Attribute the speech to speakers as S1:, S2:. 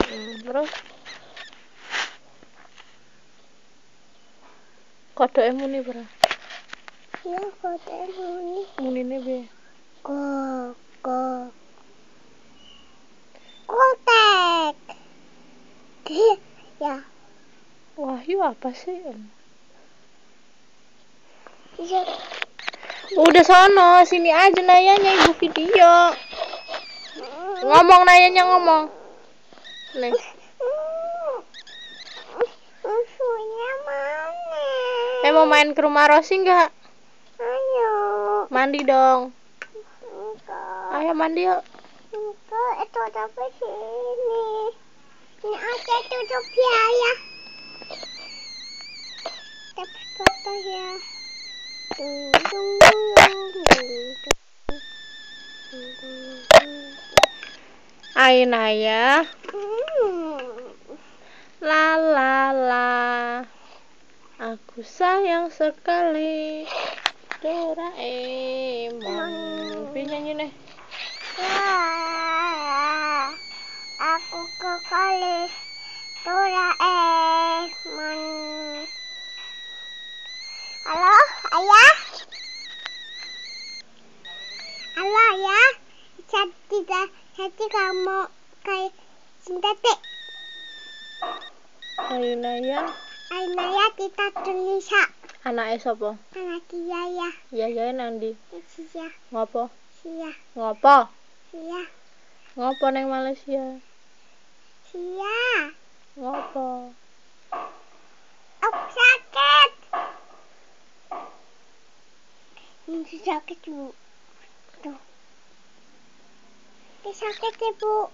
S1: Terus kodoknya muni bro?
S2: Iya kodoknya muni.
S1: Munine piye?
S2: Kontek. Ya.
S1: Wahyu apa sih?
S2: Iya.
S1: Udah sono, sini aja nayanya ibu video. Ngomong nayanya ngomong. Nih.
S2: Musuhnya mana?
S1: Mau main ke rumah Rosi nggak?
S2: Ayo.
S1: Mandi dong.
S2: Enggak.
S1: Ayo mandi yuk.
S2: Enggak, itu tapi sini. Ini aja tutup ya. Tapi foto ya.
S1: Ayo Naya. La la la. Aku sayang sekali Doraemon. Pi nyanyi nih.
S2: Aku kekali Doraemon. Halo, ayah? Halo, ayah? Jadi kamu kayak cinta dek.
S1: Ayo Naya.
S2: Naya kita Indonesia.
S1: Anaknya siapa?
S2: Anak Yaya.
S1: Yaya nanti.
S2: Iya.
S1: Ngopo?
S2: Iya.
S1: Ngopo?
S2: Iya.
S1: Ngopo neng Malaysia?
S2: Iya.
S1: Ngopo?
S2: Aku sakit. Ini sakit bu. Tuh. Ini sakit ya bu.